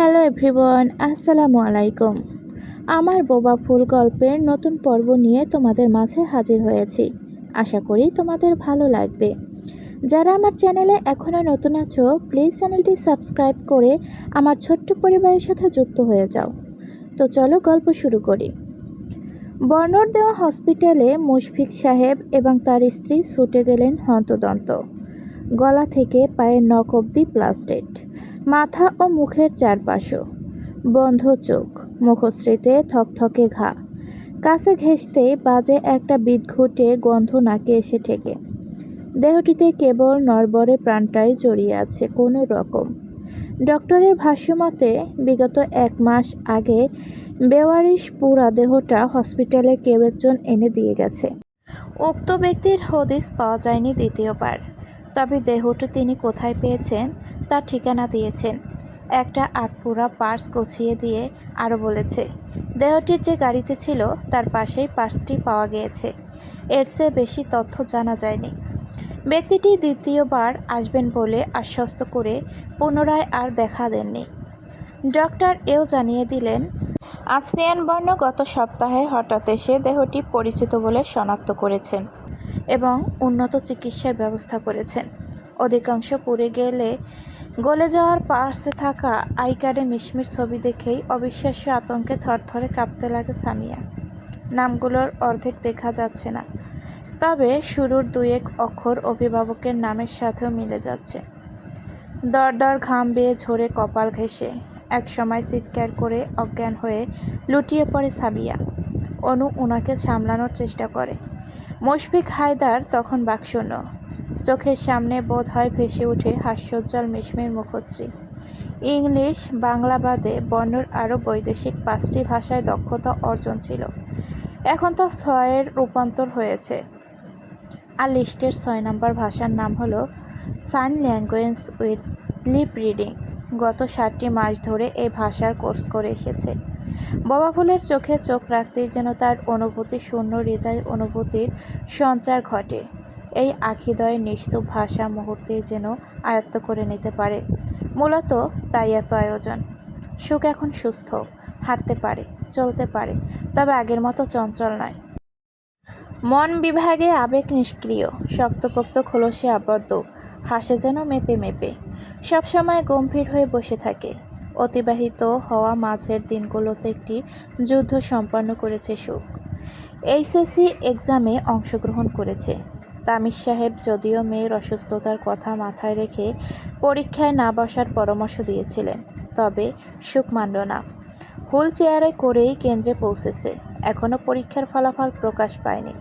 Hello everyone, আসসালামু আলাইকুম। আমার বোবা ফুল গল্পের নতুন পর্ব নিয়ে তোমাদের মাঝে হাজির হয়েছি। আশা করি তোমাদের ভালো লাগবে। যারা আমার চ্যানেলে এখনও নতুন আছো, প্লিজ চ্যানেলটি সাবস্ক্রাইব করে আমার ছোট্ট পরিবারের সাথে যুক্ত হয়ে যাও। তো চলো গল্প শুরু করি। বর্ণর দেওয়া হসপিটালে মুশফিক সাহেব এবং তার স্ত্রী ছুটে গেলেন হন্তদন্ত। গলা থেকে পায়ের নখ অবধি প্লাস্টেড, মাথা ও মুখের চারপাশও বন্ধ চোখ, মুখশ্রীতে থকথকে ঘা, কাছে ঘেঁষতেই বাজে একটা বিদঘুটে গন্ধ নাকে এসে ঠেকে। দেহটিতে কেবল নড়বড়ে প্রাণটাই জড়িয়ে আছে কোনো রকম। ডক্টরের ভাষ্যমতে বিগত 1 মাস আগে বেওয়ারিশ পুরা দেহটা হসপিটালে কেউ একজন এনে দিয়ে গেছে। উক্ত ব্যক্তির হদিস পাওয়া যায়নি দ্বিতীয়বার। তবে দেহটি তিনি কোথায় পেয়েছেন তার ঠিকানা দিয়েছেন। একটা আধপোড়া পার্স গুছিয়ে দিয়ে আরও বলেছে, দেহটির যে গাড়িতে ছিল তার পাশেই পার্সটি পাওয়া গিয়েছে। এর চেয়ে বেশি তথ্য জানা যায়নি। ব্যক্তিটি দ্বিতীয়বার আসবেন বলে আশ্বস্ত করে পুনরায় আর দেখা দেননি। ডক্টর এও জানিয়ে দিলেন, আসফিয়ান বর্ণ গত সপ্তাহে হঠাৎ এসে দেহটি পরিচিত বলে শনাক্ত করেছেন এবং উন্নত চিকিৎসার ব্যবস্থা করেছেন। অধিকাংশ পুড়ে গলে যাওয়ার পার্সে থাকা আই কার্ডে মিশমিশ ছবি দেখেই অবিশ্বাস্য আতঙ্কে থরথরে কাঁপতে লাগে সামিয়া। নামগুলোর অর্ধেক দেখা যাচ্ছে না, তবে শুরুর 2-1 অক্ষর অভিভাবকের নামের সাথেও মিলে যাচ্ছে। দরদর ঘাম বেয়ে ঝরে কপাল ঘেঁষে একসময় চিৎকার করে অজ্ঞান হয়ে লুটিয়ে পড়ে সাবিয়া। অনু ওনাকে সামলানোর চেষ্টা করে। মুশফিক হায়দার তখন বাকশূন্য। চোখের সামনে বোধ হয় ভেসে ওঠে হাস্যোজ্জ্বল মিশমির মুখশ্রী। ইংলিশ, বাংলা বাদে বর্ণর আরও বৈদেশিক 5টি ভাষায় দক্ষতা অর্জন ছিল। এখন তা 6-এর রূপান্তর হয়েছে। আর লিস্টের 6 নম্বর ভাষার নাম হলো sign language with lip reading. গত 7টি মাস ধরে এই ভাষার কোর্স করে এসেছে। বোবা ফুলের চোখে চোখ রাখতেই যেন তার অনুভূতি শূন্য হৃদয় অনুভূতির সঞ্চার ঘটে। এই আখিদয়ের নিশ্চুপ ভাষা মুহূর্তেই যেন আয়ত্ত করে নিতে পারে। মূলত তাই এত আয়োজন। সুখ এখন সুস্থ, হাঁটতে পারে, চলতে পারে, তবে আগের মতো চঞ্চল নয়। মন বিভাগে আবেগ নিষ্ক্রিয়, শক্তপোক্ত খোলসে আবদ্ধ, হাসে যেন মেপে মেপে, সবসময় গম্ভীর হয়ে বসে থাকে। অতিবাহিত হওয়া মাঝের দিনগুলোতে একটি যুদ্ধ সম্পন্ন করেছে সুখ। এইচএসসি এক্সামে অংশগ্রহণ করেছে। তামিজ সাহেব যদিও মেয়ের অসুস্থতার কথা মাথায় রেখে পরীক্ষায় না বসার পরামর্শ দিয়েছিলেন, তবে সুখ মানল না। হুইল চেয়ারে করেই কেন্দ্রে পৌঁছেছে। এখনও পরীক্ষার ফলাফল প্রকাশ পায়নি।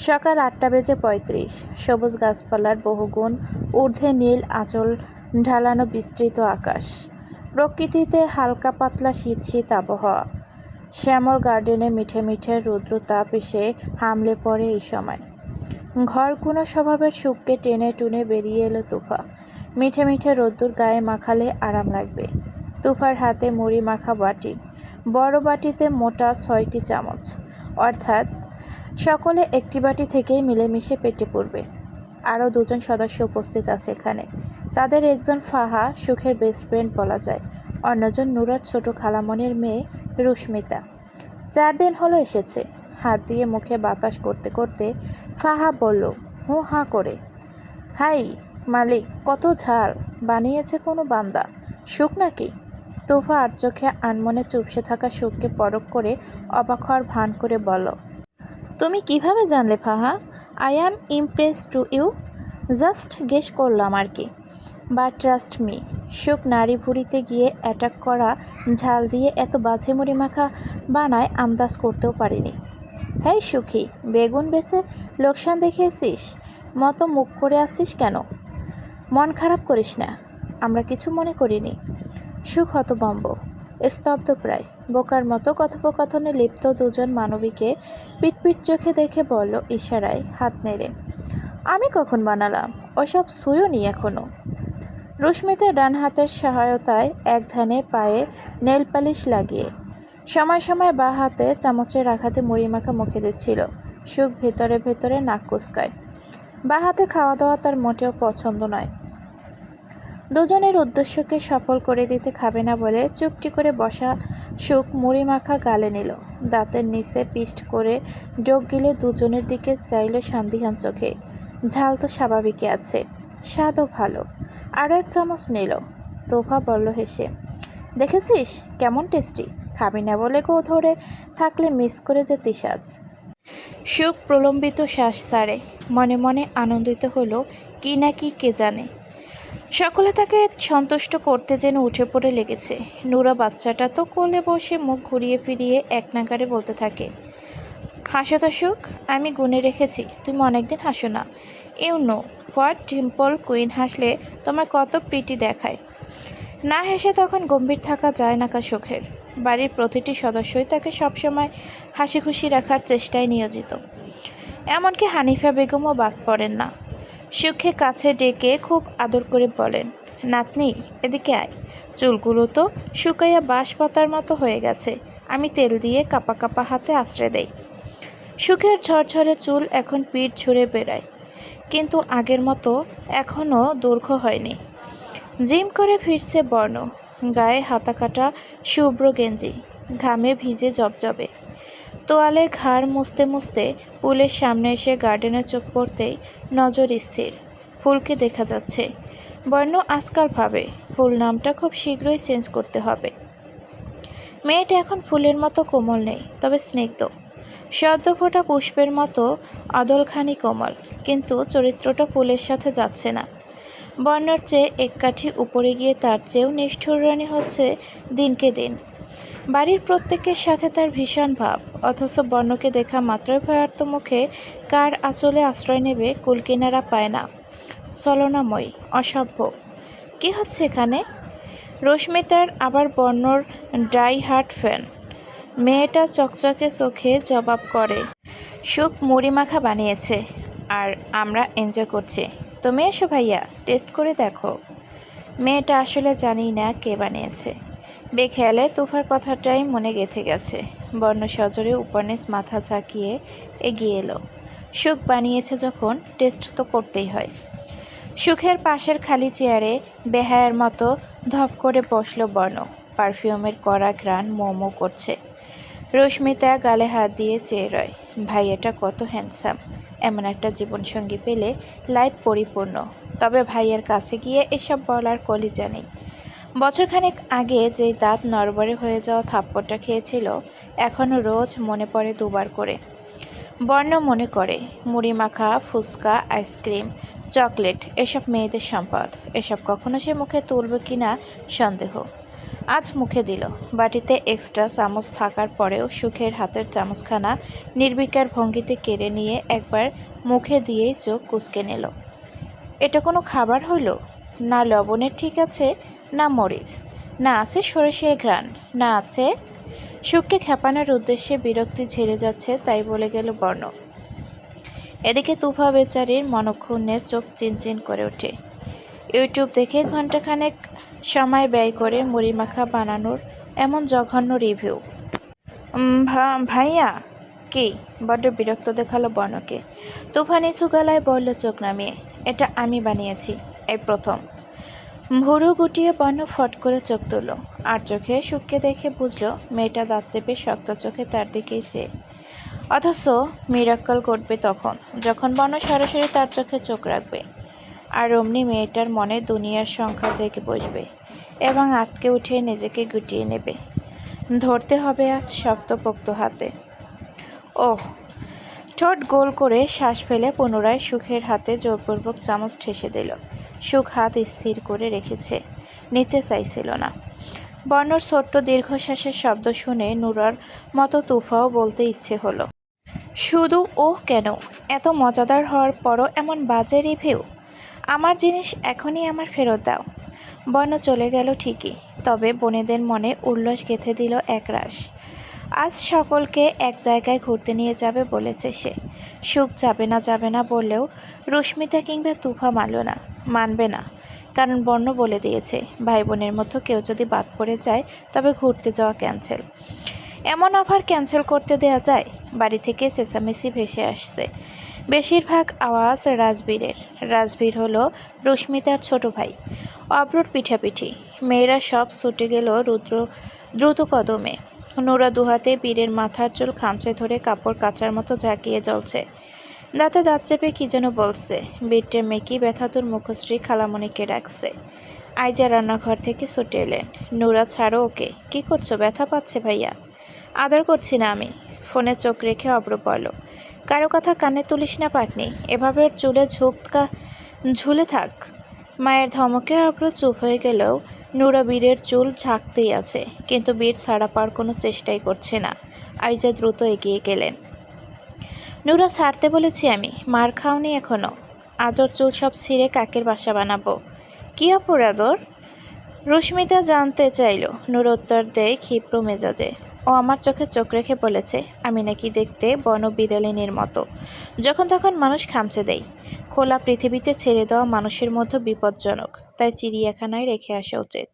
সকাল 8:35। সবুজ গাছপালার বহুগুণ ঊর্ধ্বে নীল আঁচল ঢালানো বিস্তৃত আকাশ। প্রকৃতিতে হালকা পাতলা শীত শীত আবহাওয়া। শ্যামল গার্ডেনে মিঠে মিঠে রৌদ্রতাপ এসে হামলে পড়ে এই সময়। ঘরকুনো স্বভাবের সুখকে টেনে টুনে বেরিয়ে এলো তুফা। মিঠে মিঠে রোদ্দুর গায়ে মাখালে আরাম লাগবে। তুফার হাতে মুড়ি মাখা বাটি, বড় বাটিতে মোটা 6টি চামচ, অর্থাৎ সকলে একটি বাটি থেকেই মিলেমিশে পেটে পড়বে। আরও 2জন সদস্য উপস্থিত আছে এখানে। তাদের একজন ফাহা, সুখের বেস্ট ফ্রেন্ড বলা যায়। অন্যজন নুরার ছোট খালামণির মেয়ে রুস্মিতা। 4 দিন হলো এসেছে। হাত দিয়ে মুখে বাতাস করতে করতে ফাহা বলল হু হাঁ করে, হাই মালিক, কত ঝাল বানিয়েছে কোনো বান্দা, সুখ নাকি? তুফা আর চোখে আনমনে চুপসে থাকা সুখকে পরখ করে অবাক হওয়ার ভান করে বলল, তুমি কিভাবে জানলে Faha? I am impress to you. Just guess করলাম আর কি। বাট ট্রাস্ট মি, সুখ নাড়ি ভুড়িতে গিয়ে অ্যাটাক করা ঝাল দিয়ে এত বাজে মুড়ি মাখা বানায় আন্দাজ করতেও পারিনি। হেই সুখী, বেগুন বেচে লোকসান দেখিয়েছিস মতো মুখ করে আসছিস কেন? মন খারাপ করিস না, আমরা কিছু মনে করিনি। সুখ হতভম্ব, স্তব্ধ প্রায়, বোকার মতো কথোপকথনে লিপ্ত 2জন মানবীকে পিটপিট চোখে দেখে বলল ইশারায় হাত নেড়ে, আমি কখন বানালাম? ওসব ছুঁয়োনি এখনো। রুস্মিতা ডান হাতের সহায়তায় এক ধ্যানে পায়ে নেল পালিশ লাগিয়ে সময় সময় বাঁ হাতে চামচের আঘাতে মুড়ি মাখা মুখে দিচ্ছিল। সুখ ভেতরে ভেতরে নাক কুচকায়। বাঁ হাতে খাওয়া দাওয়া তার মোটেও পছন্দ নয়। দুজনের উদ্দেশ্যকে সফল করে দিতে খাবে না বলে চুপটি করে বসা সুখ মুড়ি মাখা গালে নিল। দাঁতের নিচে পিষ্ট করে ডোক গিলে দুজনের দিকে চাইল সন্দিহান চোখে। ঝাল তো স্বাভাবিকই আছে, স্বাদও ভালো। আরও এক চামচ নিল। তোফা বলল হেসে, দেখেছিস কেমন টেস্টি। খাবি না বলে গো ধরে থাকলে মিস করে যেতিস আজ। সুখ প্রলম্বিত শ্বাস ছাড়ে। মনে মনে আনন্দিত হলো কি না কি কে জানে। সকলে তাকে সন্তুষ্ট করতে যেন উঠে পড়ে লেগেছে। নুরা বাচ্চাটা তো কোলে বসে মুখ ঘুরিয়ে ফিরিয়ে এক নাগারে বলতে থাকে, হাসো তো সুখ, আমি গুনে রেখেছি তুমি অনেকদিন হাসো না। You know what dimple queen হাসলে তোমার কত প্রীতি দেখায়। না হেসে তখন গম্ভীর থাকা যায় না কা সুখের। বাড়ির প্রতিটি সদস্যই তাকে সবসময় হাসি খুশি রাখার চেষ্টায় নিয়োজিত। এমনকি হানিফা বেগমও বাদ পড়েন না। সুখে কাছে ডেকে খুব আদর করে বলেন, নাতনি এদিকে আয়, চুলগুলো তো শুকাইয়া বাঁশ পাতার মতো হয়ে গেছে, আমি তেল দিয়ে কাপা কাপা হাতে আশ্রয় দেই। সুখের ঝরঝরে চুল এখন পিঠ ঝুড়ে বেড়ায়, কিন্তু আগের মতো এখনও দৈর্ঘ্য হয়নি। জিম করে ফিরছে বর্ণ, গায়ে হাতা কাটা শুভ্র গেঞ্জি, ঘামে ভিজে জবজবে। তোয়ালে ঘাড় মুছতে মুছতে পুলের সামনে এসে গার্ডেনে চোখ পড়তেই নজর স্থির। ফুলকে দেখা যাচ্ছে। বর্ণ আজকাল ভাবে ফুল নামটা খুব শীঘ্রই চেঞ্জ করতে হবে। মেয়েটা এখন ফুলের মতো কোমল নেই, তবে স্নিগ্ধ। সদ্য ফোটা পুষ্পের মতো অদলখানি কোমল, কিন্তু চরিত্রটা ফুলের সাথে যাচ্ছে না। বর্ণর চেয়ে এক কাঠি উপরে গিয়ে তার চেয়েও নিষ্ঠুর রানী হচ্ছে দিনকে দিন। বাড়ির প্রত্যেকের সাথে তার ভীষণ ভাব, অথচ বর্ণকে দেখা মাত্রই ভয়ার্ত মুখে কার আঁচলে আশ্রয় নেবে কুলকিনারা পায় না। ছলনাময়ী, অসভ্য। কি হচ্ছে এখানে? রশ্মিতার আবার বর্ণর ডাই হার্ট ফ্যান। মেয়েটা চকচকে চোখে জবাব করে, সুখ মুড়ি মাখা বানিয়েছে আর আমরা এনজয় করছি। তুমি এসো ভাইয়া, টেস্ট করে দেখো। মেয়েটা আসলে জানি না কে বানিয়েছে। বেখেয়ালে তুফার কথাটাই মনে গেঁথে গেছে। বর্ণ সজোরে উপরনিচ মাথা ঝাঁকিয়ে এগিয়ে এলো। সুখ বানিয়েছে যখন টেস্ট তো করতেই হয়। সুখের পাশের খালি চেয়ারে বেহায়ার মতো ধপ করে বসলো বর্ণ। পারফিউমের কড়া ঘ্রাণ মোমো করছে। রশ্মিতা গালে হাত দিয়ে চেয়ে রয়। ভাইয়াটা কত হ্যান্ডসাম, এমন একটা জীবনসঙ্গী পেলে লাইফ পরিপূর্ণ। তবে ভাইয়ের কাছে গিয়ে এসব বলার কলিজা নেই। বছরখানেক আগে যেই দাঁত নড়বড়ে হয়ে যাওয়া থাপ্পড়টা খেয়েছিল, এখনও রোজ মনে পড়ে দুবার করে। বর্ণ মনে করে মুড়ি মাখা, ফুচকা, আইসক্রিম, চকলেট এসব মেয়েদের সম্পদ। এসব কখনো সে মুখে তুলবে কিনা সন্দেহ। আজ মুখে দিল। বাটিতে এক্সট্রা চামচ থাকার পরেও সুখের হাতের চামচখানা নির্বিকার ভঙ্গিতে কেড়ে নিয়ে একবার মুখে দিয়েই চোখ কুঁচকে নিল। এটা কোনো খাবার হইল? না লবণের ঠিক আছে, না মরিচ, না আছে সরিষার ঘ্রাণ, না আছে। সুখকে খেপানোর উদ্দেশ্যে বিরক্তি ঝেড়ে যাচ্ছে তাই বলে গেল বর্ণ। এদিকে তুফা বেচারির মনক্ষুণ্ণে চোখ চিনচিন করে ওঠে। ইউটিউব দেখে ঘণ্টাখানেক সময় ব্যয় করে মুড়ি মাখা বানানোর এমন জঘন্য রিভিউ। ভাইয়া কি? বড্ড বিরক্ত দেখালো বর্ণকে। তুফা নিচু গলায় বলল চোখ নামিয়ে, এটা আমি বানিয়েছি, এই প্রথম। ভুরু গুটিয়ে বর্ণ ফট করে চোখ তুলল। আর চোখে সুখকে দেখে বুঝল মেয়েটা দাঁত চেপে শক্ত চোখে তার দিকেই চেয়ে। অথচ মিরাক্কেল ঘটবে তখন, যখন বর্ণ সরাসরি তার চোখে চোখ রাখবে। আর অমনি মেয়েটার মনে দুনিয়ার সংখ্যা জেগে বসবে এবং আঁতকে উঠে নিজেকে গুটিয়ে নেবে। ধরতে হবে আজ শক্তপোক্ত হাতে। ওহ! ঠোঁট গোল করে শ্বাস ফেলে পুনরায় সুখের হাতে জোরপূর্বক চামচ ঠেসে দিল। সুখ হাত স্থির করে রেখেছে, নিতে চাইছিল না। বর্ণর ছোট্ট দীর্ঘশ্বাসের শব্দ শুনে নুরার মতো তুফাও বলতে ইচ্ছে হলো, শুধু ওহ কেন? এত মজাদার হওয়ার পরও এমন বাজে রিভিউ। আমার জিনিস এখনই আমার ফেরত দাও। বর্ণ চলে গেল ঠিকই, তবে বোনেদের মনে উল্লাস গেঁথে দিল একরাশ। আজ সকলকে এক জায়গায় ঘুরতে নিয়ে যাবে বলেছে সে। সুখ যাবে না বললেও রশ্মিতা কিংবা তুফা মানবে না। কারণ বর্ণ বলে দিয়েছে, ভাই বোনের মধ্যে কেউ যদি বাদ পড়ে যায় তবে ঘুরতে যাওয়া ক্যান্সেল। এমন অফার ক্যান্সেল করতে দেয়া যায়? বাড়ি থেকে চেঁচামেচি ভেসে আসছে। বেশিরভাগ আওয়াজ রাজবীরের। রাজবীর হলো রশ্মিতার ছোট ভাই। অব্রর পিঠাপিঠি। মেয়েরা সব ছুটে গেল দ্রুত কদমে। নোরা দুহাতে বীরের মাথার চুল খামচে ধরে কাপড় কাচার মতো ঝাঁকিয়ে জ্বলছে। দাঁতে দাঁত চেপে কি যেন বলছে। বীরটের মেকি ব্যথাতুর মুখশ্রী খালামণিকে ডাকছে। আইজা রান্নাঘর থেকে ছুটে এলেন। নোরা, ছাড়ো ওকে। কি করছো? ব্যথা পাচ্ছে ভাইয়া। আদর করছি না আমি। ফোনে চোখ রেখে অব্র পড়ল। কারো কথা কানে তুলিস না পাটনি। এভাবে ওর চুলে ঝুলে থাক। মায়ের ধমকে অব্র চুপ হয়ে গেলেও নোরা বীরের চুল ঝাঁকতেই আছে, কিন্তু বীর ছাড়া পাওয়ার কোনো চেষ্টাই করছে না। আইজা দ্রুত এগিয়ে গেলেন। নোরা, ছাড়তে বলেছি আমি। মার খাওনি এখনো? আজ ওর চুল সব ছিঁড়ে কাকের বাসা বানাবো। কি অপরাধ ওর? রশ্মিতা জানতে চাইল। নূর উত্তর দেয় ক্ষিপ্র মেজাজে। ও আমার চোখে চোখ রেখে বলেছে আমি নাকি দেখতে বনবিড়ালিনীর মতো, যখন তখন মানুষ খামচে দেয়। খোলা পৃথিবীতে ছেড়ে দেওয়া মানুষের মধ্যে বিপজ্জনক, তাই চিড়িয়াখানায় রেখে আসা উচিত।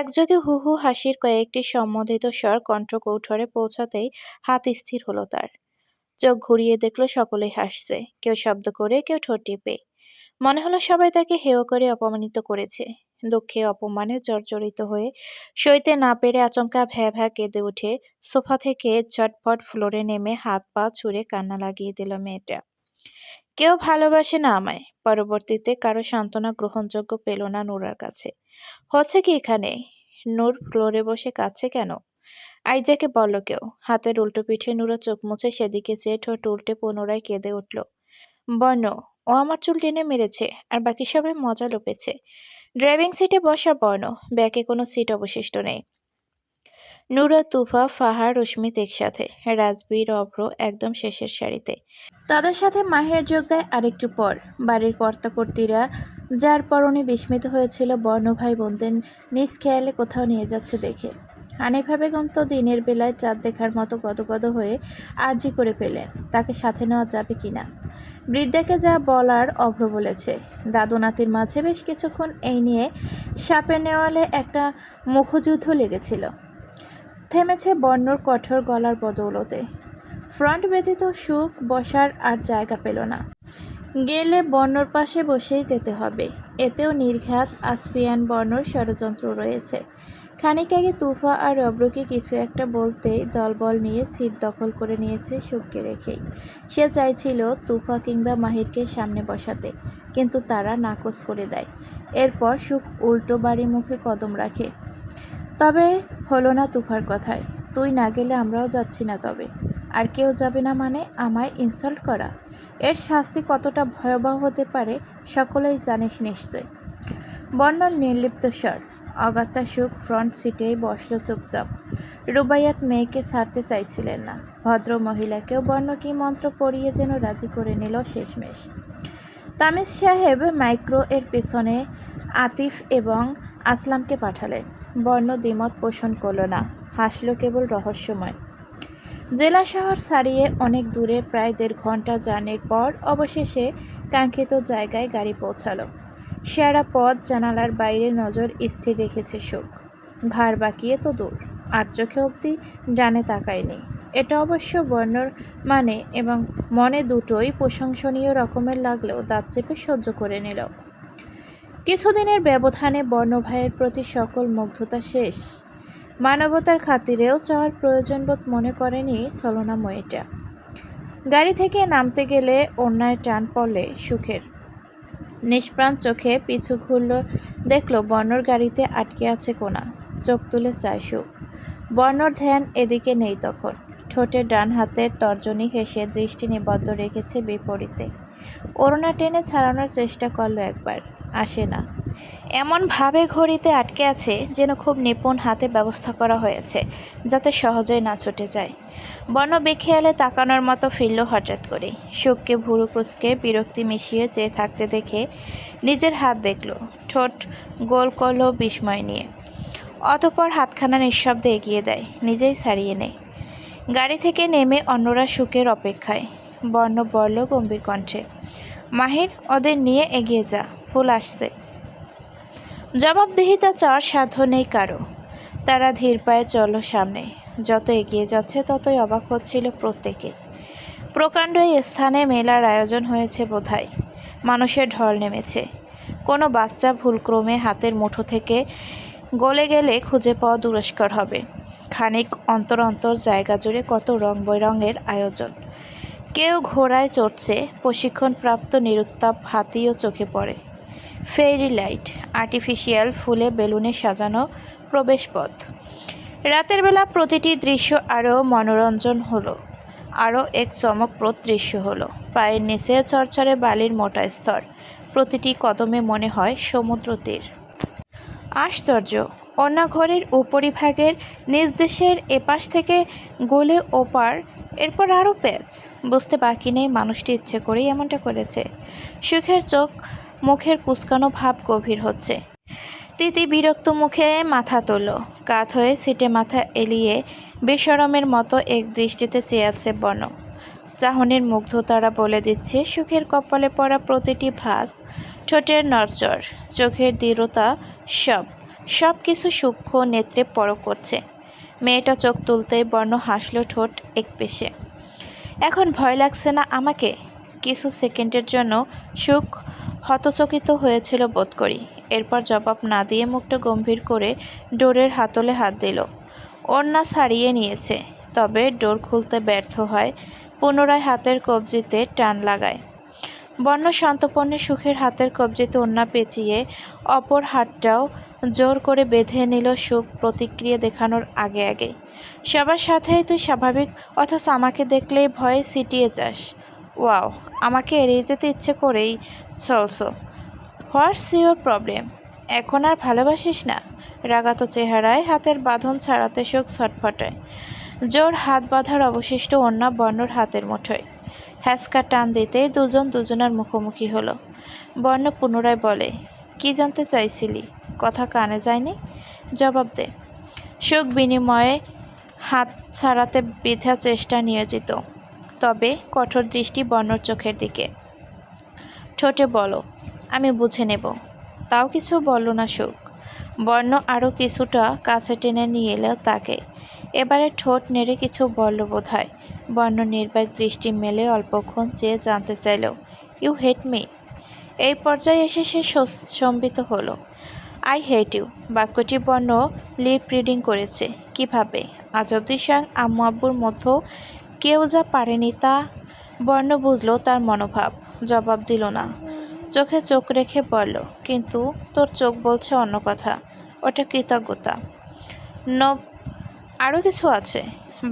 একযোগে হু হু হাসির কয়েকটি সম্বোধিত স্বর কণ্ঠকৌঠরে পৌঁছাতেই হাত স্থির হলো তার। চোখ ঘুরিয়ে দেখলো সকলেই হাসছে, কেউ শব্দ করে, কেউ ঠোঁট টিপে। মনে হলো সবাই তাকে হেয় করে অপমানিত করেছে। দুঃখে অপমানে জর্জরিত হয়ে সইতে না পেরে আচমকা ভ্যা ভ্যা কেঁদে উঠে সোফা থেকে ঝটপট ফ্লোরে নেমে হাত পা ছুঁড়ে কান্না লাগিয়ে দিল মেয়েটা। কেউ ভালোবাসে না আমায়। পরবর্তীতে কারো সান্ত্বনা গ্রহণযোগ্য পেল না নূরার কাছে। হচ্ছে কি এখানে? নূর ফ্লোরে বসে কাঁদছে কেন? আইজাকে বলল কেউ। হাতের উল্টো পিঠে নূরা চোখ মুছে সেদিকে চেয়ে ঠোঁট উল্টে পুনরায় কেঁদে উঠল। বর্ণ, ও আমার চুল টেনে মেরেছে, আর বাকি সবাই মজা লোপেছে। ড্রাইভিং সিটে বসা বর্ণ, ব্যাকে কোনো সিট অবশিষ্ট নেই। নূরা, তুফা, ফাহার, রশ্মিত একসাথে। রাজবীর, অভ্র একদম শেষের সারিতে। তাদের সাথে মাহের যোগ দেয় আরেকটু পর। বাড়ির কর্তাকর্তীরা যার পরনে বিস্মিত হয়েছিল বর্ণ ভাই বোনদের নিজ খেয়ালে কোথাও নিয়ে যাচ্ছে দেখে। হানিফা বেগম তো দিনের বেলায় চাঁদ দেখার মতো গদগদ হয়ে আর্জি করে পেলেন তাকে সাথে নেওয়া যাবে কিনা। বৃদ্ধাকে যা বলার অভ্র বলেছে। দাদু নাতির মাঝে বেশ কিছুক্ষণ এই নিয়ে সাপের নেওয়ালে একটা মুখযুদ্ধ লেগেছিল। থেমেছে বর্ণর কঠোর গলার বদৌলতে। ফ্রন্ট ব্যতীত সুখ বসার আর জায়গা পেল না। গেলে বর্ণর পাশে বসেই যেতে হবে। এতেও নির্ঘাত আসফিয়ান বর্ণর ষড়যন্ত্র রয়েছে। খানিক আগে তুফা আর অব্রকে কিছু একটা বলতেই দলবল নিয়ে সিট দখল করে নিয়েছে সুখকে রেখেই। সে চাইছিল তুফা কিংবা মাহিরকে সামনে বসাতে, কিন্তু তারা নাকচ করে দেয়। এরপর সুখ উল্টো বাড়ি মুখে কদম রাখে। তবে হলো না তুফার কথায়। তুই না গেলে আমরাও যাচ্ছি না। তবে আর কেউ যাবে না মানে আমায় ইনসাল্ট করা? এর শাস্তি কতটা ভয়াবহ হতে পারে সকলেই জানিস নিশ্চয়। বর্ণর নির্লিপ্ত স্বর। অগাত্যা সুখ ফ্রন্ট সিটেই বসল চুপচাপ। রুবাইয়াত মেয়েকে ছাড়তে চাইছিলেন না। ভদ্র মহিলাকেও বর্ণ কি মন্ত্র পড়িয়ে যেন রাজি করে নিল শেষমেশ। তামিজ সাহেব মাইক্রো এর পেছনে আতিফ এবং আসলামকে পাঠালেন। বর্ণ দ্বিমত পোষণ করল না, হাসল কেবল রহস্যময়। জেলা শহর ছাড়িয়ে অনেক দূরে প্রায় 1.5 ঘন্টা জার্নির পর অবশেষে কাঙ্ক্ষিত জায়গায় গাড়ি পৌঁছালো। সারা পথ জানালার বাইরে নজর স্থির রেখেছে সুখ। ঘাড় বাঁকিয়ে তো দূর, আর চোখে অবধি ডানে তাকায়নি। এটা অবশ্য বর্ণর মানে এবং মনে দুটোই প্রশংসনীয় রকমের লাগলেও দাঁত চেপে সহ্য করে নিল। কিছুদিনের ব্যবধানে বর্ণ ভাইয়ের প্রতি সকল মুগ্ধতা শেষ। মানবতার খাতিরেও চাওয়ার প্রয়োজনবোধ মনে করেনি ছলনাময়ীটা। গাড়ি থেকে নামতে গেলে অন্যায় টান পড়লে সুখের। নিষ্প্রাণ চোখে পিছু ঘুরল, দেখল বর্ণর গাড়িতে আটকে আছে কোনা। চোখ তুলে চায় সুখ। বর্ণর ধ্যান এদিকে নেই তখন। ঠোঁটের ডান হাতের তর্জনী হেসে দৃষ্টি নিবদ্ধ রেখেছে বিপরীতে। ওড়না টেনে ছাড়ানোর চেষ্টা করল একবার, আসে না। এমনভাবে ঘড়িতে আটকে আছে যেন খুব নিপুণ হাতে ব্যবস্থা করা হয়েছে যাতে সহজেই না ছুটে যায়। বর্ণ বেখেয়ালে তাকানোর মতো ফিরল হঠাৎ করে। সুখকে ভুরু কুঁচকে বিরক্তি মিশিয়ে চেয়ে থাকতে দেখে নিজের হাত দেখল, ঠোঁট গোল করল বিস্ময় নিয়ে। অতঃপর হাতখানা নিঃশব্দে এগিয়ে দেয়, নিজেই ছাড়িয়ে নেয়। গাড়ি থেকে নেমে অন্যরা সুখের অপেক্ষায়। বর্ণ বলল গম্ভীর কণ্ঠে, মাহির, ওদের নিয়ে এগিয়ে যা, ফুল আসছে। জবাবদিহিতা চাওয়ার সাধ্য নেই কারো। তারা ধীর পায়ে চলল সামনে। যত এগিয়ে যাচ্ছে ততই অবাক হচ্ছিল প্রত্যেকে। প্রকাণ্ড এই স্থানে মেলার আয়োজন হয়েছে বোধহয়। মানুষের ঢল নেমেছে। কোনো বাচ্চা ভুলক্রমে হাতের মুঠো থেকে গলে গেলে খুঁজে পাওয়া দুষ্কর হবে। খানিক অন্তর অন্তর জায়গা জুড়ে কত রং বেরঙের আয়োজন। কেউ ঘোড়ায় চড়ছে, প্রশিক্ষণপ্রাপ্ত নিরুত্তাপ হাতিও চোখে পড়ে। ফেরি লাইট, আর্টিফিশিয়াল ফুলে বেলুনে সাজানো প্রবেশপথ। রাতের বেলা প্রতিটি দৃশ্য আরও মনোরঞ্জন হলো। আরও এক চমকপ্রদ দৃশ্য হলো। পায়ের নিচে চরচরে বালির মোটা স্তর। প্রতিটি কদমে মনে হয় সমুদ্র তীর। আশ্চর্য! অন্য ঘরের উপরিভাগের নিজ দেশের এপাশ থেকে গলে ওপার, এরপর আরও প্যাচ। বুঝতে বাকি নেই মানুষটি ইচ্ছে করেই এমনটা করেছে। সুখের চোখ মুখের কুঁচকানো ভাব গভীর হচ্ছে। তিতি বিরক্ত মুখে মাথা তোল। কাত হয়ে সিটে মাথা এলিয়ে বেশরমের মতো এক দৃষ্টিতে চেয়ে আছে বর্ণ। চাহনির মুগ্ধতারা বলে দিচ্ছে সুখের কপালে পড়া প্রতিটি ভাঁজ, ঠোঁটের নড়চড়, চোখের দৃঢ়তা, সব কিছু সূক্ষ্ম নেত্রে পরখ করছে। মেয়েটা চোখ তুলতেই বর্ণ হাসল ঠোঁট একপেশে। এখন ভয় লাগছে না আমাকে? কিছু সেকেন্ডের জন্য সুখ হতচকিত হয়েছিল বোধ করি। এরপর জবাব না দিয়ে মুখটা গম্ভীর করে ডোরের হাতলে হাত দিল। ওড়না ছাড়িয়ে নিয়েছে, তবে ডোর খুলতে ব্যর্থ হয়। পুনরায় হাতের কবজিতে টান লাগায়। বর্ণ সন্তর্পণে সুখের হাতের কবজিতে ওড়না পেঁচিয়ে অপর হাতটাও জোর করে বেঁধে নিল সুখ প্রতিক্রিয়া দেখানোর আগে। সবার সাথেই তুই স্বাভাবিক, অথচ আমাকে দেখলেই ভয়ে সিটিয়ে যাস। ওয়াও, আমাকে এড়িয়ে যেতে ইচ্ছে করেই চলছো। What's your problem? এখন আর ভালোবাসিস না? রাগাত চেহারায় হাতের বাঁধন ছাড়াতে সুখ ছটফটায়। জোর হাত বাঁধার অবশিষ্ট ওড়না বর্ণর হাতের মুঠোয়। হ্যাঁচকা টান দিতেই দুজন দুজনের মুখোমুখি হলো। বর্ণ পুনরায় বলে, কি জানতে চাইছিলি? কথা কানে যায়নি? জবাব দে। সুখ বিনিময়ে হাত ছাড়াতে বৃথা চেষ্টা নিয়োজিত, তবে কঠোর দৃষ্টি বর্ণর চোখের দিকে। ঠোঁটে বলো, আমি বুঝে নেব। তাও কিছু বলল না সুখ। বর্ণ আরও কিছুটা কাছে টেনে নিয়ে এলো তাকে। এবারে ঠোঁট নেড়ে কিছু বলল বোধহয়। বর্ণ নির্বাক দৃষ্টি মেলে অল্পক্ষণ চেয়ে জানতে চাইল, ইউ হেট মি? এই পর্যায়ে এসে সে সম্বিত হলো। আই হেট ইউ বাক্যটি বর্ণ লিপ রিডিং করেছে। কিভাবে? আজ অবধি স্বয়ং আম্মু আব্বুর মধ্যেও কেউ যা পারেনি তা বর্ণ বুঝল তার মনোভাব। জবাব দিল না। চোখে চোখ রেখে বলল, কিন্তু তোর চোখ বলছে অন্য কথা। ওটা কৃতজ্ঞতা। আরও কিছু আছে,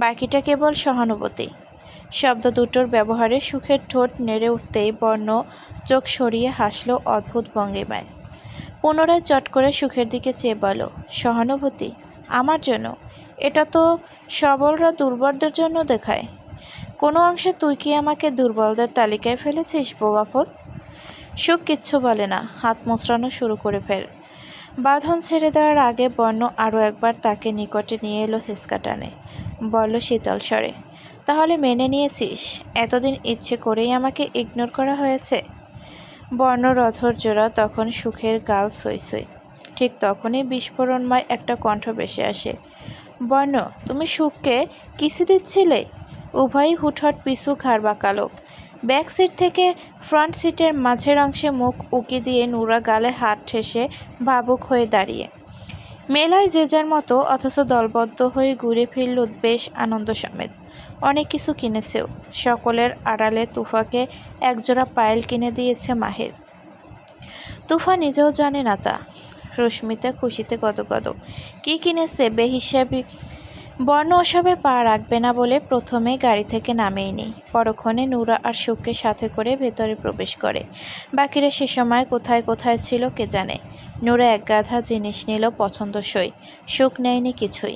বাকিটা কেবল সহানুভূতি। শব্দ দুটোর ব্যবহারে সুখের ঠোঁট নেড়ে উঠতেই বর্ণ চোখ সরিয়ে হাসল অদ্ভুত ভঙ্গিমায়। পুনরায় চট করে সুখের দিকে চেয়ে বলল, সহানুভূতি? আমার জন্য? এটা তো সবলরা দুর্বলদের জন্য দেখায়। কোনো অংশে তুই কি আমাকে দুর্বলদের তালিকায় ফেলেছিস বোবাফল? সুখ কিচ্ছু বলে না, হাত মোচড়ানো শুরু করে ফেল। বাঁধন ছেড়ে দেওয়ার আগে বর্ণ আরও একবার তাকে নিকটে নিয়ে এলো হেঁচকা টানে। বলল শীতল স্বরে, তাহলে মেনে নিয়েছিস? এতদিন ইচ্ছে করেই আমাকে ইগনোর করা হয়েছে? বর্ণর অধর জোড়া তখন সুখের গাল সই। ঠিক তখনই বিস্ফোরণময় একটা কণ্ঠ ভেসে আসে। বর্ণ, তুমি সুখকে কিসি দিচ্ছিলে? উভয়ই হুটহাট পিছু ঘাড় বাঁকালো। ব্যাক সিট থেকে ফ্রন্ট সিটের মাঝের অংশে মুখ উকি দিয়ে নুরা গালে হাত ঠেসে ভাবুক হয়ে দাঁড়িয়ে। মেলায় যে যার মতো, অথচ দলবদ্ধ হয়ে ঘুরে ফিরল বেশ আনন্দ সমেত। অনেক কিছু কিনেছেও। সকলের আড়ালে তুফাকে একজোড়া পায়েল কিনে দিয়েছে মাহের। তুফা নিজেও জানে না তা। রশ্মিতা খুশিতে গদগদ। কি কিনেছে বেহিসাবি। বর্ণ ওসবে পা রাখবে না বলে প্রথমে গাড়ি থেকে নামেইনি। পরক্ষণে নুরা আর সুখকে সাথে করে ভেতরে প্রবেশ করে। বাকিরা সে সময় কোথায় কোথায় ছিল কে জানে। নুরা এক গাধা জিনিস নিল পছন্দসই। সুখ নেয়নি কিছুই।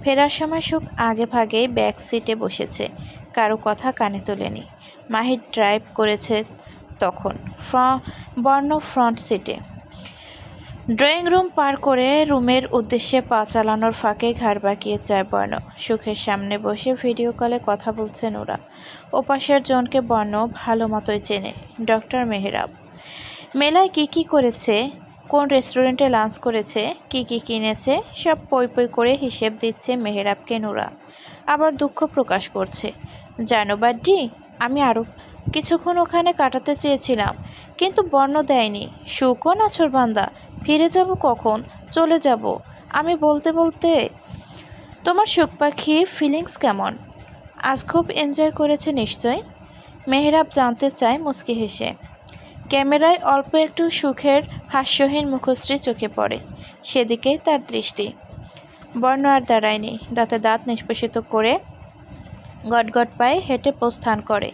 ফেরার সময় সুখ আগে ভাগেই ব্যাক সিটে বসেছে, কারো কথা কানে তোলেনি। মাহির ড্রাইভ করেছে তখন। বর্ণ ফ্রন্ট সিটে। ড্রয়িং রুম পার করে রুমের উদ্দেশ্যে পা চালানোর ফাঁকে ঘাড় বাঁকিয়ে যায় বর্ণ। সুখের সামনে বসে ভিডিও কলে কথা বলছে নুরা। ওপাশের জনকে বর্ণ ভালো মতোই চেনে, ডক্টর মেহরাব। মেলায় কি করেছে, কোন রেস্টুরেন্টে লাঞ্চ করেছে, কি কিনেছে, সব পই করে হিসেব দিচ্ছে মেহরাবকে নুরা। আবার দুঃখ প্রকাশ করছে। জানো বাড্ডি, আমি আরও কিছুক্ষণ ওখানে কাটাতে চেয়েছিলাম, কিন্তু বর্ণ দেয়নি। শুকো নাছোড়বান্দা, ফিরে যাব কখন? চলে যাব। আমি বলতে বলতে, তোমার সুখ পাখির ফিলিংস কেমন? আজ খুব এনজয় করেছে নিশ্চয়? মেহরাব জানতে চায় মুচকি হেসে। ক্যামেরায় অল্প একটু সুখের হাস্যহীন মুখশ্রী চোখে পড়ে, সেদিকেই তার দৃষ্টি। বর্ণ আর দাঁড়ায়নি, দাঁতে দাঁত নিষ্পেষিত করে গটগট পায়ে হেঁটে প্রস্থান করে।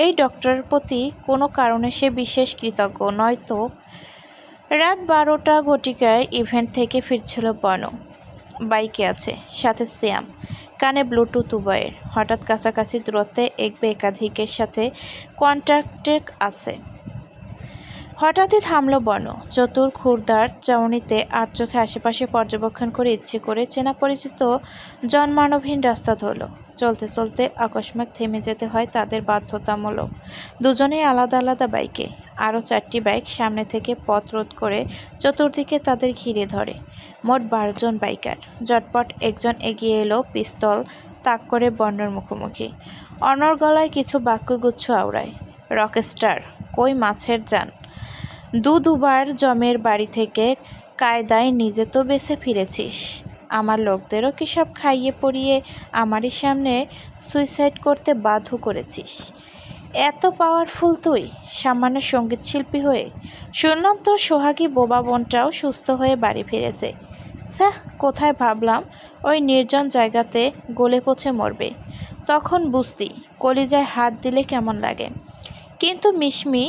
এই ডক্টরের প্রতি কোনো কারণে সে বিশেষ কৃতজ্ঞ নয়তো। রাত 12টা ঘটিকায় ইভেন্ট থেকে ফিরছিল বর্ণ। বাইকে আছে, সাথে শ্যাম, কানে ব্লুটুথ উভয়ের। হঠাৎ কাছাকাছি দূরত্বে একাধিকের সাথে কন্ট্যাক্টে আছে। হঠাৎই থামল বর্ণ, চতুর ক্ষুরদার চাউনিতে আর চোখে আশেপাশে পর্যবেক্ষণ করে ইচ্ছে করে চেনা পরিচিত জনমানবহীন রাস্তা ধরল। চলতে চলতে আকস্মাৎ থেমে যেতে হয় তাদের বাধ্যতামূলক। দুজনেই আলাদা আলাদা বাইকে। আরও 4টি বাইক সামনে থেকে পথ রোধ করে চতুর্দিকে তাদের ঘিরে ধরে। মোট 12 জন বাইকার। ঝটপট একজন এগিয়ে এলো, পিস্তল তাক করে বর্ণর মুখোমুখি। অনর গলায় কিছু বাক্যগুচ্ছ আওড়ায়। রকস্টার, কই মাছের যান? দুবার জমের বাড়ি থেকে কায়দায় নিজে তো বেঁচে ফিরেছিস, আমার লোকদেরও কি সব খাইয়ে পরিয়ে আমারই সামনে সুইসাইড করতে বাধ্য করেছিস? এত পাওয়ারফুল তুই, সামান্য সঙ্গীত শিল্পী হয়ে? শুনলাম তোর সোহাগী বোবা বোনটাও সুস্থ হয়ে বাড়ি ফিরেছে। স্যাহ, কোথায় ভাবলাম ওই নির্জন জায়গাতে গলে পচে মরবে, তখন বুঝতি কলিজায় হাত দিলে কেমন লাগে। কিন্তু মিশমি,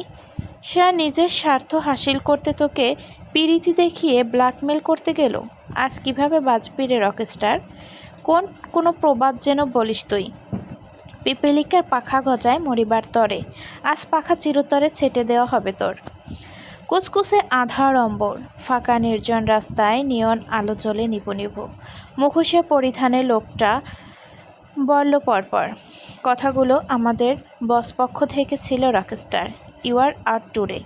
সে নিজের স্বার্থ হাসিল করতে তোকে পিরিতি দেখিয়ে ব্ল্যাকমেল করতে গেল। আজ কিভাবে বাঁচবি রে রকস্টার? কোনো প্রবাদ যেন বলিস তুই। পিপীলিকার পাখা গজায় মরিবার তরে, আজ পাখা চিরতরে ছেটে দেওয়া হবে তোর। কুচকুচে আধার অম্বর, ফাঁকা নির্জন রাস্তায় নিয়ন আলো জ্বলে নিভু নিভু। মুখোশে পরিধানে লোকটা বলল পরপর, কথাগুলো আমাদের বসপক্ষ থেকে ছিল rockstar. You are out today.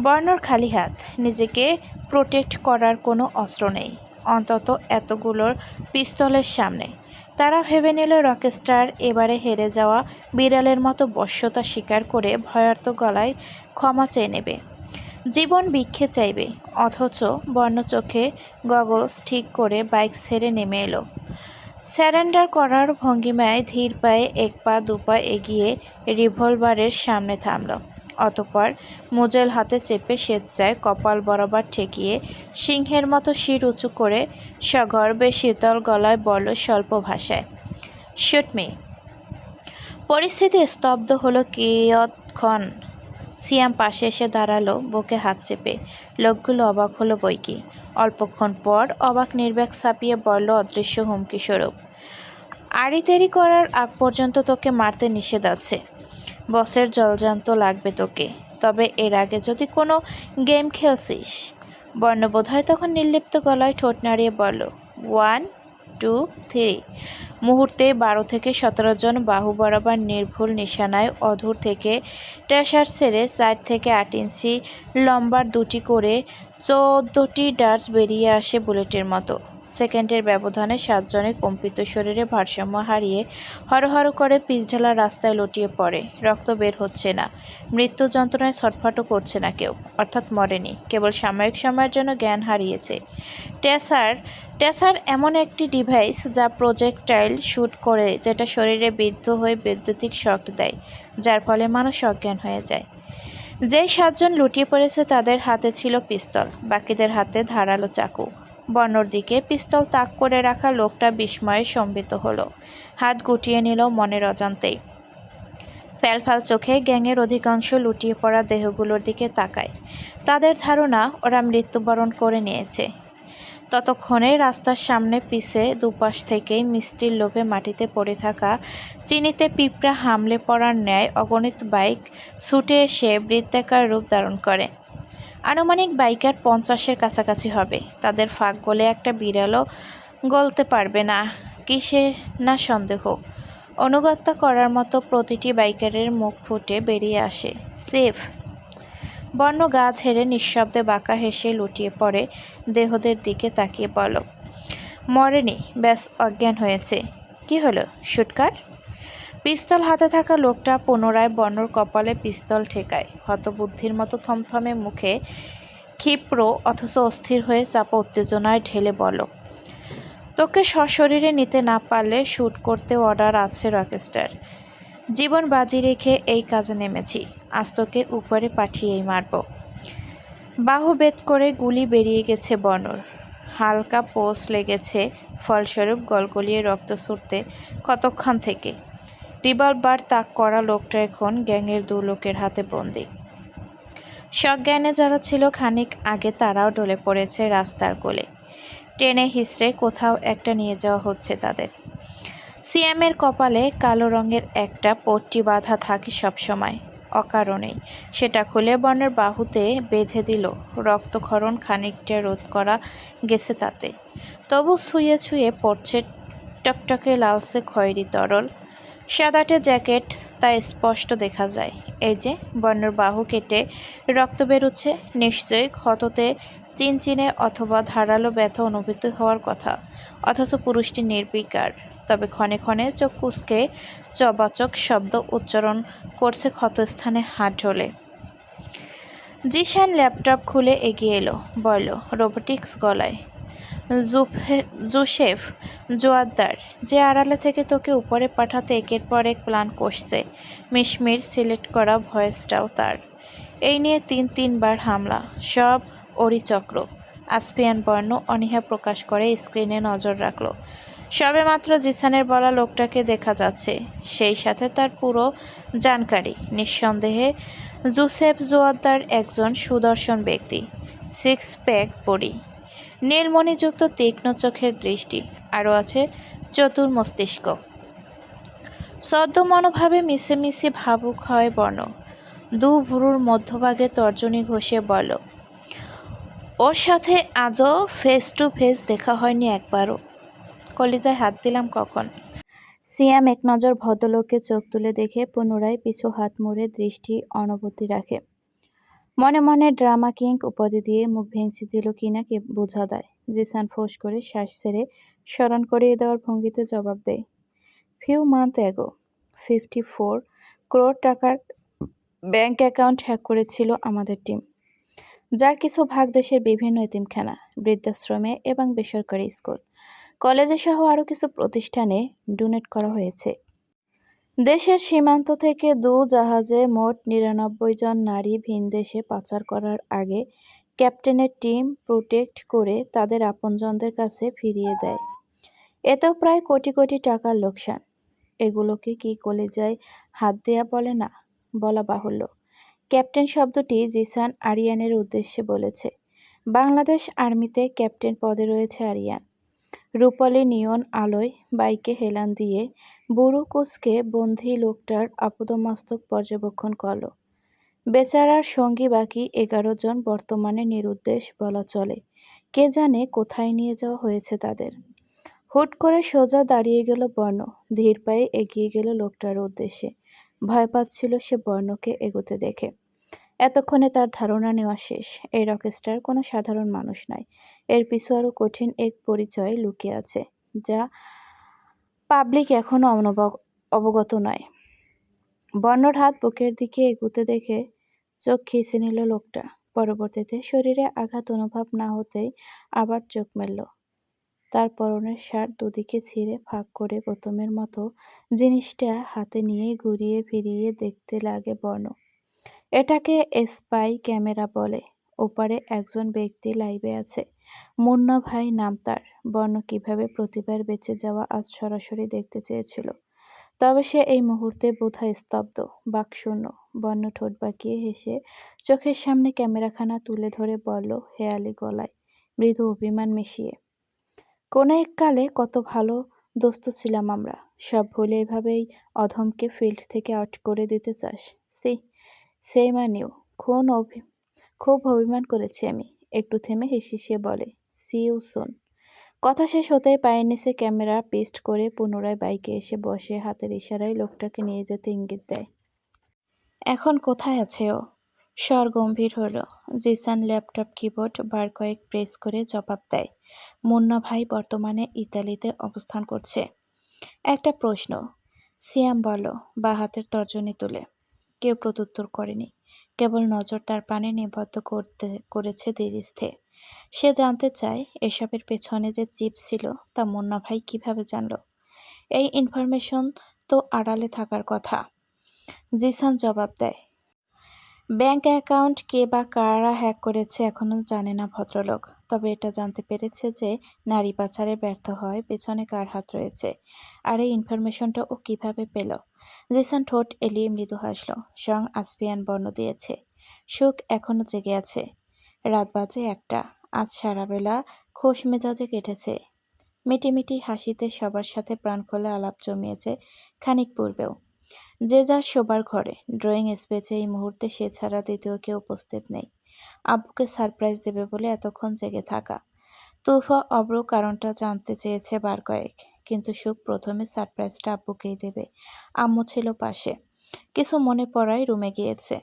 বর্ণর খালি হাত, নিজেকে প্রোটেক্ট করার কোনো অস্ত্র নেই, অন্তত এতগুলোর পিস্তলের সামনে। তারা ভেবে নিল রকস্টার এবারে হেরে যাওয়া বিড়ালের মতো বশ্যতা স্বীকার করে ভয়ার্ত গলায় ক্ষমা চেয়ে নেবে, জীবন ভিক্ষে চাইবে। অথচ বর্ণ চোখে গগলস ঠিক করে বাইক ছেড়ে নেমে এলো। স্যারেন্ডার করার ভঙ্গিমায় ধীর পায়ে 1 পা 2 পা এগিয়ে রিভলভারের সামনে থামল। অতঃপর মুজেল হাতে চেপে স্বেচ্ছায় কপাল বরাবর ঠেকিয়ে সিংহের মতো শির উঁচু করে সগর্বে শীতল গলায় বলল স্বল্প ভাষায়, শুট মি। পরিস্থিতি স্তব্ধ হলো কিয়ৎক্ষণ। সিয়াম পাশে এসে দাঁড়ালো, বুকে হাত চেপে। লোকগুলো অবাক হলো বইকি। অল্পক্ষণ পর অবাক নির্বাক ছাপিয়ে বলল অদৃশ্য হুমকি স্বরূপ, আড়িতেরি করার আগ পর্যন্ত তোকে মারতে নিষেধ আছে। বসের জলজান্ত লাগবে তোকে, তবে এর আগে যদি কোনো গেম খেলছিস। বর্ণ বোধহয় তখন নির্লিপ্ত গলায় ঠোঁট নাড়িয়ে বলল, 1 2 3। মুহূর্তে 12 থেকে 17 জন বাহু বরাবর নির্ভুল নিশানায় অধর থেকে ট্রেসার ছেড়ে 4 থেকে 8 ইঞ্চি লম্বার 2টি করে 14টি ডার্টস বেরিয়ে আসে বুলেটের মতো। সেকেন্ডের ব্যবধানে 7 জনের কম্পিত শরীরে ভারসাম্য হারিয়ে হরহর করে পিচঢালা রাস্তায় লুটিয়ে পড়ে। রক্ত বের হচ্ছে না, মৃত্যু যন্ত্রণায় ছটফটও করছে না কেউ, অর্থাৎ মরেনি, কেবল সাময়িক সময়ের জন্য জ্ঞান হারিয়েছে। ট্রেসার এমন একটি ডিভাইস যা প্রজেক্টাইল শ্যুট করে, যেটা শরীরে বিদ্ধ হয়ে বৈদ্যুতিক শক দেয়, যার ফলে মানুষ অজ্ঞান হয়ে যায়। যেই 7 জন লুটিয়ে পড়েছে তাদের হাতে ছিল পিস্তল, বাকিদের হাতে ধারালো চাকু। বর্ণর দিকে পিস্তল তাক করে রাখা লোকটা বিস্ময়ে সম্বিত হলো, হাত গুটিয়ে নিল মনের অজান্তেই। ফ্যালফ্যাল চোখে গ্যাংয়ের অধিকাংশ লুটিয়ে পড়া দেহগুলোর দিকে তাকায়। তাদের ধারণা ওরা মৃত্যুবরণ করে নিয়েছে। ততক্ষণে রাস্তার সামনে পিছে দুপাশ থেকেই মিষ্টির লোভে মাটিতে পড়ে থাকা চিনিতে পিঁপড়া হামলে পড়ার ন্যায় অগণিত বাইক ছুটে এসে বৃত্তাকার রূপ ধারণ করে। আনুমানিক বাইকার 50-এর কাছাকাছি হবে। তাদের ফাঁক গলে একটা বিড়ালও গলতে পারবে না, কিসে না সন্দেহ। অনুগত্যা করার মতো প্রতিটি বাইকারের মুখ ফুটে বেরিয়ে আসে, সেফ। বর্ণ গা ঝেড়ে নিঃশব্দে বাঁকা হেসে লুটিয়ে পড়ে দেহদের দিকে তাকিয়ে বলল, মরেনি, ব্যাস অজ্ঞান হয়েছে। কি হলো শুটকার? পিস্তল হাতে থাকা লোকটা পুনরায় বর্ণর কপালে পিস্তল ঠেকায়। হতবুদ্ধির মতো থমথমে মুখে ক্ষিপ্র অথচ অস্থির হয়ে চাপা উত্তেজনায় ঢেলে বলল, তোকে সশরীরে নিতে না পারলে শ্যুট করতে অর্ডার আছে রকস্টার। জীবন বাজি রেখে এই কাজে নেমেছি। আজ তোকে উপরে পাঠিয়েই মারব। বাহু বেদ করে গুলি বেরিয়ে গেছে বর্ণর। হালকা পোষ লেগেছে, ফলস্বরূপ গলগলিয়ে রক্ত ছুটতে কতক্ষণ থেকে। রিভলভার তাক করা লোকটা এখন গ্যাংয়ের 2 লোকের হাতে বন্দী। সজ্ঞানে যারা ছিল খানিক আগে তারাও ঢলে পড়েছে রাস্তার কোলে। টেনে হিঁচড়ে কোথাও একটা নিয়ে যাওয়া হচ্ছে তাদের। সিয়ামের কপালে কালো রঙের একটা পট্টি বাঁধা থাকে সবসময়, অকারণেই। সেটা খুলে বর্ণের বাহুতে বেঁধে দিল। রক্তক্ষরণ খানিকটা রোধ করা গেছে তাতে, তবু ছুঁয়ে ছুঁয়ে পড়ছে টকটকে লালচে খয়েরি তরল। সাদাটে জ্যাকেট, তা স্পষ্ট দেখা যায়। এই যে বর্ণের বাহু কেটে রক্ত বেরোচ্ছে, নিশ্চয়ই ক্ষততে চিনচিনে অথবা ধারালো ব্যথা অনুভূত হওয়ার কথা, অথচ পুরুষটি নির্বিকার। তবে ক্ষণে ক্ষণে চোখ কুঁচকে চবাচক শব্দ উচ্চারণ করছে ক্ষতস্থানে হাত ঢলে। জিশান ল্যাপটপ খুলে এগিয়ে এলো, বলল রোবোটিক্স গলায়, জোসেফ জোয়ারদার, যে আড়ালে থেকে তোকে উপরে পাঠাতে একের পর এক প্ল্যান কষছে। মিশমির সিলেক্ট করা ভয়েসটাও তার। এই নিয়ে 3বার হামলা, সব ওরই চক্র। আসপিয়ান বর্ণ অনীহা প্রকাশ করে স্ক্রিনে নজর রাখল। সবেমাত্র জিসানের বলা লোকটাকে দেখা যাচ্ছে, সেই সাথে তার পুরো জানকারি। নিঃসন্দেহে জোসেফ জোয়ারদার একজন সুদর্শন ব্যক্তি। 6 প্যাক বডি, নীলমণিযুক্ত তীক্ষ্ণ চোখের দৃষ্টি, আরও আছে চতুর মস্তিষ্ক। সদ্য মনোভাবে মিশে ভাবুক হয় বর্ণ। 2 ভুরুর মধ্যভাগে তর্জনী ঘষে বলল, ওর সাথে আজও ফেস টু ফেস দেখা হয়নি একবারও। কলিজায় হাত দিলাম কখন। সিয়াম এক নজর ভদ্রলোককে চোখ তুলে দেখে পুনরায় পিছু হাত মুড়ে দৃষ্টি অনবধি রাখে। মনে মনে ড্রামা কিং উপাধি দিয়ে মুখ ভেঙচি দিল কিনা কে বোঝা দেয়। জিসান ফোঁস করে শ্বাস ছেড়ে স্মরণ করিয়ে দেওয়ার ভঙ্গিতে জবাব দেয়, ফিউ মান্থ অ্যাগো 54 crore টাকার ব্যাংক অ্যাকাউন্ট হ্যাক করেছিল আমাদের টিম, যার কিছু ভাগ দেশের বিভিন্ন এতিমখানা, বৃদ্ধাশ্রমে এবং বেসরকারি স্কুল, কলেজে সহ আরও কিছু প্রতিষ্ঠানে ডোনেট করা হয়েছে। দেশের সীমান্ত থেকে 2 জাহাজে মোট 99 জন নারী ভিনদেশে পাচার করার আগে ক্যাপ্টেনের টিম প্রোটেক্ট করে তাদের আপনজনদের কাছে ফিরিয়ে দেয়। এতেও প্রায় কোটি কোটি টাকার লোকসান। এগুলোকে কি কলিজায় হাত দেয়া বলে না? বলা বাহুল্য। ক্যাপ্টেন শব্দটি জিসান আরিয়ানের উদ্দেশ্যে বলেছে। বাংলাদেশ আর্মিতে ক্যাপ্টেন পদে রয়েছে আরিয়ান। রূপালী নিয়ন আলোয় বাইকে হেলান দিয়ে বুড়ো কুচকে বন্ধি লোকটার আপাদমস্তক পর্যবেক্ষণ করল। বেচারার সঙ্গী বাকি 11 জন বর্তমানে নিরুদ্দেশ বলা চলে। কে জানে কোথায় নিয়ে যাওয়া হয়েছে তাদের। হুট করে সোজা দাঁড়িয়ে গেল বর্ণ, ধীর পায়ে এগিয়ে গেল লোকটার উদ্দেশ্যে। ভয় পাচ্ছিল সে বর্ণকে এগোতে দেখে। এতক্ষণে তার ধারণা নেওয়া শেষ, এই রকস্টার কোনো সাধারণ মানুষ নয়। এর পিছু আরও কঠিন এক পরিচয় লুকিয়ে আছে, যা পাবলিক এখনও অবগত নয়। বর্ণর হাত বুকের দিকে এগুতে দেখে চোখ খিঁচে নিল লোকটা। পরবর্তীতে শরীরে আঘাত অনুভব না হতেই আবার চোখ মেলল। তার পরনের শার্ট দুদিকে ছিঁড়ে ফাঁক করে বোতামের মতো জিনিসটা হাতে নিয়ে ঘুরিয়ে ফিরিয়ে দেখতে লাগে বর্ণ। এটাকে স্পাই ক্যামেরা বলে। ওপারে একজন ব্যক্তি লাইভে আছে, মুন্না ভাই নাম তার। বর্ণ কিভাবে প্রতিবার বেঁচে যাওয়া আজ সরাসরি দেখতে চেয়েছিল, তবে সে এই মুহূর্তে বোধহয় স্তব্ধ, বাকশূন্য। বর্ণ ঠোঁট বাঁকিয়ে হেসে চোখের সামনে ক্যামেরাখানা তুলে ধরে বলল হেয়ালি গলায়, মৃদু অভিমান মিশিয়ে, কোনো এক কালে কত ভালো দোস্ত ছিলাম আমরা। সব ভুলে এভাবেই অধমকে ফিল্ড থেকে আউট করে দিতে চাস? Same on you. খুব অভিমান করেছি আমি। একটু থেমে হেসে বলে, সি ইউ সুন। কথা শেষ হতেই পায়ের নিচে ক্যামেরা পিস্ট করে পুনরায় বাইকে এসে বসে হাতের ইশারায় লোকটাকে নিয়ে যেতে ইঙ্গিত দেয়। এখন কোথায় আছে ও? স্বর গম্ভীর হলো। জিসান ল্যাপটপ কিবোর্ড বার কয়েক প্রেস করে জবাব দেয়, মুন্না ভাই বর্তমানে ইতালিতে অবস্থান করছে। একটা প্রশ্ন, সিয়াম বলল, বা হাতের তর্জনী তুলে। কেউ প্রত্যুত্তর করেনি, কেবল নজর তার পানে নিবদ্ধ করেছে ধীরস্থে। সে জানতে চায় এসবের পেছনে যে চিপ ছিল তা মুন্না ভাই কিভাবে জানল। এই ইনফরমেশন তো আড়ালে থাকার কথা। জিসান জবাব দেয়, ব্যাংক অ্যাকাউন্ট কে বা কারা হ্যাক করেছে এখনো জানে না ভদ্রলোক। তবে এটা জানতে পেরেছে যে নারী পাচারে ব্যর্থ হয় পেছনে কার হাত রয়েছে। আর এই ইনফরমেশনটা ও কিভাবে পেল? জিসান ঠোঁট এলিয়ে মৃদু হাসল। স্বয়ং আসফিয়ান বর্ণ দিয়েছে। সুখ এখনো জেগে আছে। রাত বাজে 1টা। আজ সারাবেলা খোশ মেজাজে কেটেছে। মিটিমিটি হাসিতে সবার সাথে প্রাণ খোলা আলাপ জমিয়েছে খানিক পূর্বেও। যে যার শোবার ঘরে। ড্রয়িং স্পেসে এই মুহূর্তে সে ছাড়া দ্বিতীয় কেউ উপস্থিত নেই। আব্বুকে সারপ্রাইজ দেবে বলে এতক্ষণ জেগে থাকা। তুফা অব্র কারণটা জানতে চেয়েছে বার কয়েক, কিন্তু সুখ প্রথমে সারপ্রাইজটা আব্বুকেই দেবে। আম্মু ছিল পাশে। কিছু মনে পড়ায় রুমে গিয়েছে।